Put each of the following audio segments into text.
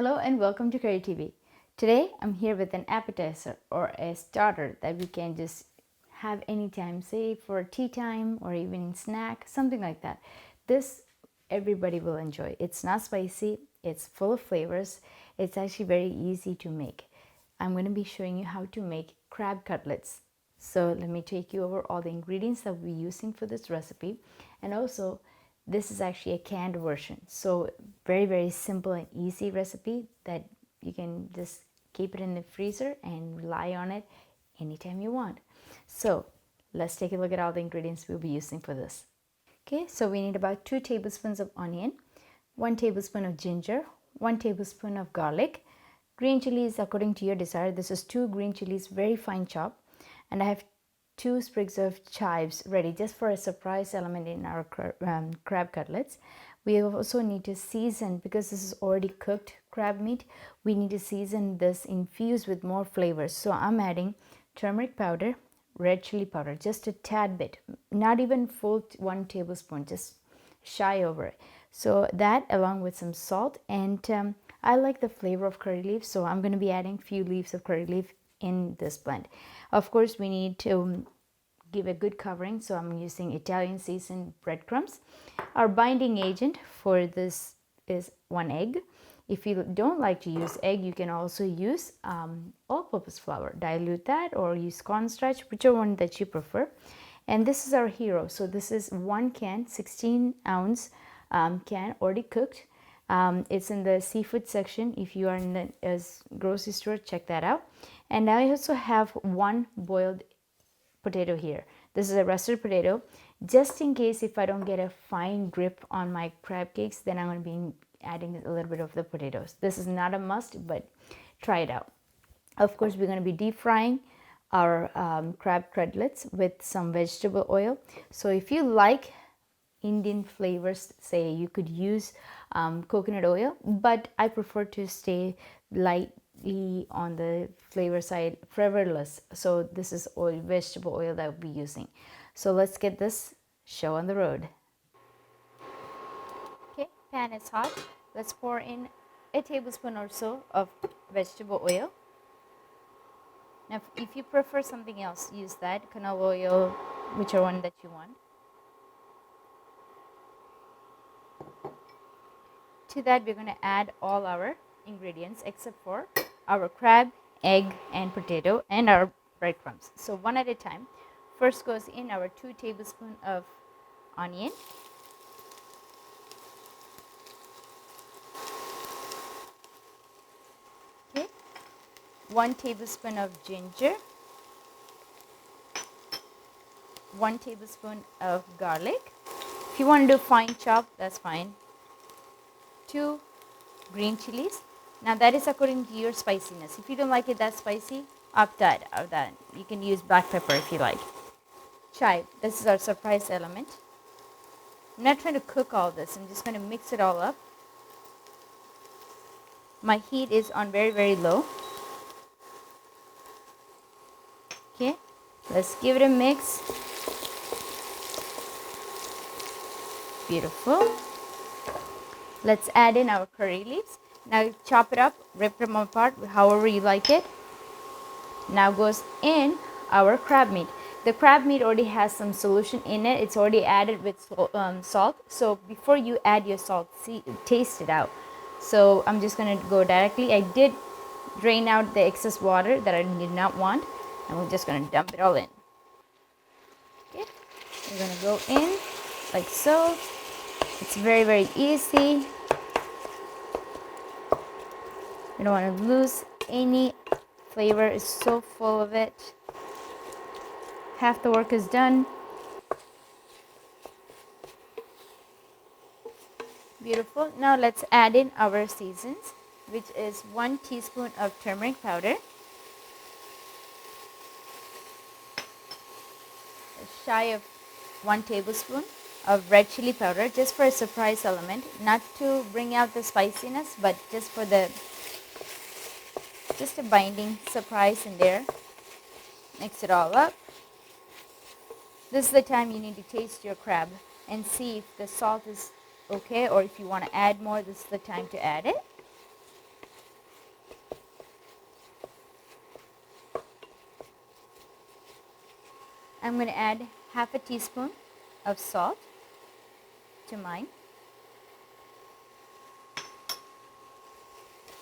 Hello and welcome to Curry TV. Today I'm here with an appetizer or a starter that we can just have anytime, say for tea time or evening snack, something like that. This everybody will enjoy. It's not spicy, it's full of flavors, it's actually very easy to make. I'm going to be showing you how to make crab cutlets. So let me take you over all the ingredients that we're using for this recipe, and also this is actually a canned version, so very simple and easy recipe that you can just keep it in the freezer and rely on it anytime you want. So let's take a look at all the ingredients we'll be using for this. Okay, so we need about 2 tablespoons of onion, 1 tablespoon of ginger, 1 tablespoon of garlic, green chilies according to your desire. This is 2 green chilies, very fine chop, and I have 2 sprigs of chives ready just for a surprise element in our crab cutlets. We also need to season, because this is already cooked crab meat, we need to season this, infuse with more flavors. So I'm adding turmeric powder, red chili powder, just a tad bit, not even full 1 tablespoon, just shy over it. So that along with some salt, and I like the flavor of curry leaves, so I'm going to be adding few leaves of curry leaf in this blend. Of course, we need to give a good covering, so I'm using Italian seasoned breadcrumbs. Our binding agent for this is 1 egg. If you don't like to use egg, you can also use all-purpose flour. Dilute that or use cornstarch, whichever one that you prefer. And this is our hero. So this is 1 can, 16-ounce can, already cooked. It's in the seafood section. If you are in the grocery store, check that out. And I also have 1 boiled potato here. This is a russet potato. Just in case if I don't get a fine grip on my crab cakes, then I'm going to be adding a little bit of the potatoes. This is not a must, but try it out. Of course, we're going to be deep frying our crab cutlets with some vegetable oil. So if you like Indian flavors, say, you could use coconut oil, but I prefer to stay lightly on the flavor side, flavorless. So this is oil, vegetable oil that we'll be using. So let's get this show on the road. Okay, pan is hot. Let's pour in a tablespoon or so of vegetable oil. Now, if you prefer something else, use that, canola oil, whichever one that you want. To that, we're going to add all our ingredients except for our crab, egg, and potato, and our breadcrumbs. So one at a time. First goes in our 2 tablespoons of onion. Okay. 1 tablespoon of ginger. 1 tablespoon of garlic. If you want to do fine chop, that's fine. 2 green chilies. Now that is according to your spiciness. If you don't like it that spicy, opt out of that. You can use black pepper if you like. Chive. This is our surprise element. I'm not trying to cook all this. I'm just going to mix it all up. My heat is on very low. Okay. Let's give it a mix. Beautiful. Let's add in our curry leaves. Now chop it up, rip them apart, however you like it. Now goes in our crab meat. The crab meat already has some solution in it. It's already added with salt. So before you add your salt, taste it out. So I'm just going to go directly. I did drain out the excess water that I did not want. And we're just going to dump it all in. Okay. We're going to go in like so. It's very easy. You don't want to lose any flavor. It's so full of it. Half the work is done. Beautiful. Now let's add in our seasons, which is 1 teaspoon of turmeric powder, shy of 1 tablespoon of red chili powder, just for a surprise element, not to bring out the spiciness, but just for the a binding surprise in there. Mix it all up. This is the time you need to taste your crab and see if the salt is okay, or if you want to add more, this is the time to add it. I'm going to add half a teaspoon of salt to mine.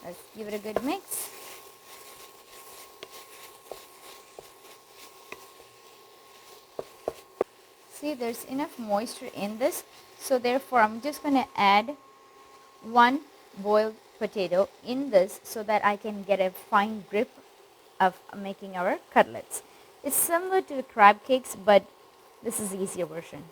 Let's give it a good mix. See, there's enough moisture in this, so therefore I'm just going to add one boiled potato in this so that I can get a fine grip of making our cutlets. It's similar to the crab cakes, but this is the easier version.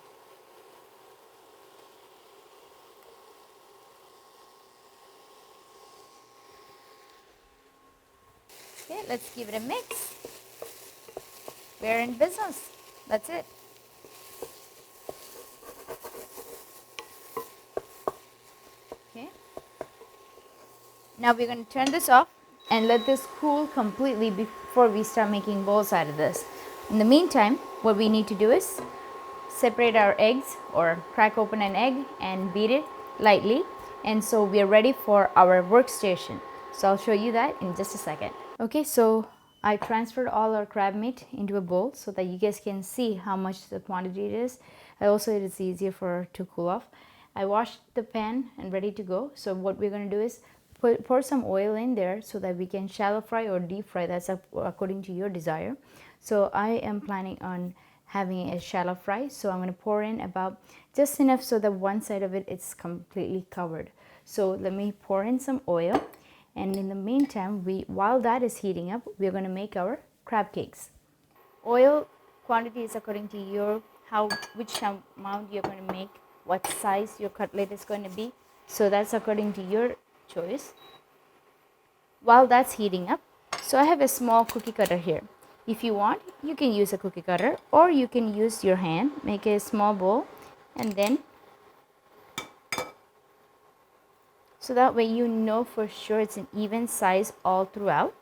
Okay, let's give it a mix. We're in business. That's it. Okay. Now we're going to turn this off and let this cool completely before we start making balls out of this. In the meantime, what we need to do is separate our eggs or crack open an egg and beat it lightly. And so we are ready for our workstation. So I'll show you that in just a second. Okay, so I transferred all our crab meat into a bowl so that you guys can see how much the quantity it is. And also it is easier for to cool off. I washed the pan and ready to go. So what we're going to do is pour some oil in there so that we can shallow fry or deep fry. That's according to your desire. So I am planning on having a shallow fry. So I'm going to pour in about just enough so that one side of it is completely covered. So let me pour in some oil. And in the meantime, while that is heating up, we're going to make our crab cakes. Oil quantity is according to which amount you're going to make, what size your cutlet is going to be. So that's according to your choice. While that's heating up, so I have a small cookie cutter here. If you want, you can use a cookie cutter or you can use your hand. Make a small bowl and then so that way you know for sure it's an even size all throughout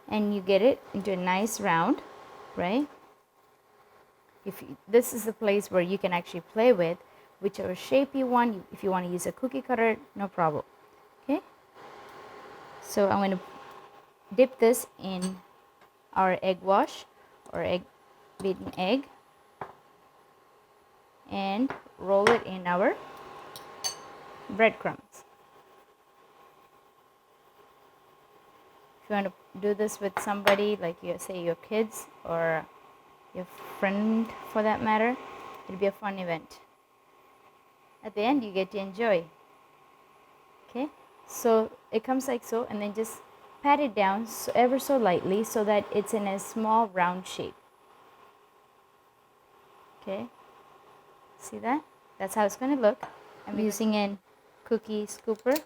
and you get it into a nice round, right? This is the place where you can actually play with whichever shape you want. If you want to use a cookie cutter, no problem. Okay, so I'm going to dip this in our egg wash or beaten egg and roll it in our breadcrumbs. If you want to do this with somebody, like say your kids or your friend for that matter, it'll be a fun event. At the end, you get to enjoy. Okay, so it comes like so, and then just pat it down ever so lightly so that it's in a small round shape. Okay, see that? That's how it's going to look. I'm using a cookie scooper.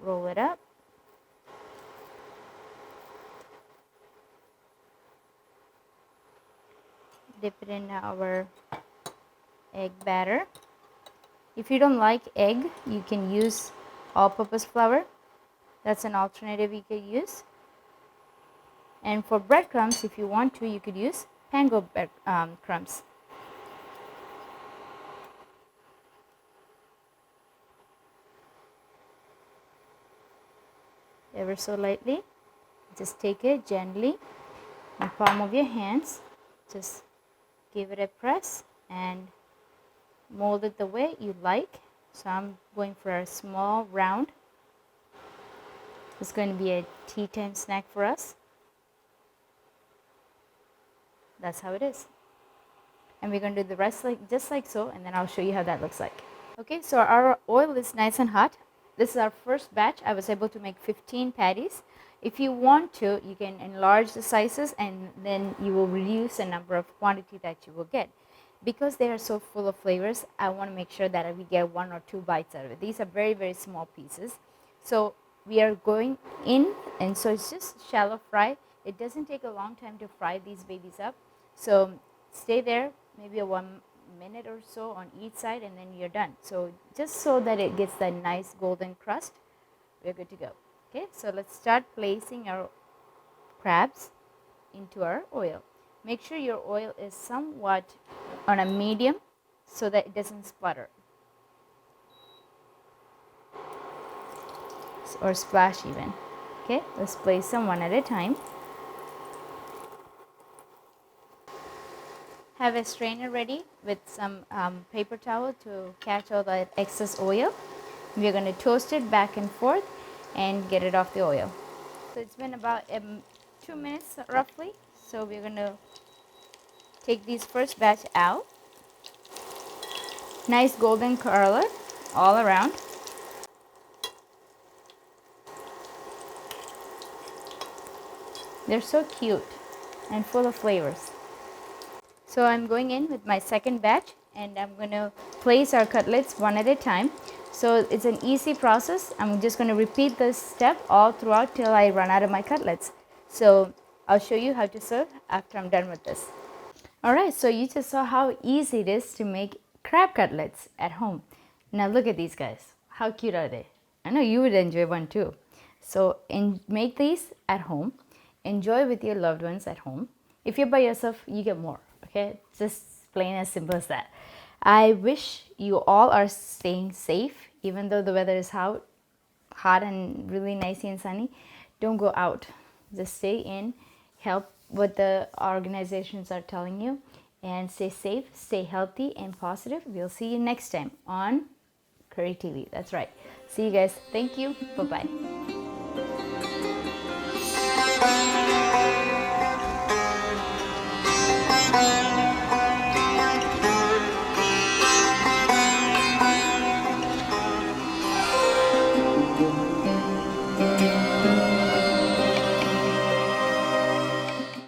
Roll it up. Dip it in our egg batter. If you don't like egg, you can use all-purpose flour. That's an alternative you could use. And for breadcrumbs, if you want to, you could use panko crumbs. Ever so lightly, just take it gently in the palm of your hands. Just give it a press and mold it the way you like. So I'm going for a small round. It's going to be a tea time snack for us. That's how it is. And we're going to do the rest just like so, and then I'll show you how that looks like. Okay, so our oil is nice and hot. This is our first batch. I was able to make 15 patties. If you want to, you can enlarge the sizes and then you will reduce the number of quantity that you will get. Because they are so full of flavors, I want to make sure that we get 1 or 2 bites out of it. These are very, very small pieces. So we are going in, and so it's just shallow fry. It doesn't take a long time to fry these babies up. So stay there, maybe 1 minute or so on each side, and then you're done. So just so that it gets that nice golden crust, we're good to go. Okay, so let's start placing our crabs into our oil. Make sure your oil is somewhat on a medium so that it doesn't splatter or splash even. Okay, let's place them one at a time. Have a strainer ready with some paper towel to catch all the excess oil. We're going to toast it back and forth and get it off the oil. So it's been about 2 minutes roughly. So we're going to take these first batch out. Nice golden color all around. They're so cute and full of flavors. So I'm going in with my second batch and I'm going to place our cutlets one at a time. So it's an easy process. I'm just going to repeat this step all throughout till I run out of my cutlets. So I'll show you how to serve after I'm done with this. Alright, so you just saw how easy it is to make crab cutlets at home. Now look at these guys. How cute are they? I know you would enjoy one too. So make these at home. Enjoy with your loved ones at home. If you're by yourself, you get more. Okay, just plain as simple as that. I wish you all are staying safe, even though the weather is hot and really nice and sunny. Don't go out. Just stay in. Help what the organizations are telling you, and stay safe, stay healthy and positive. We'll see you next time on Curry TV. That's right. See you guys. Thank you. Bye bye.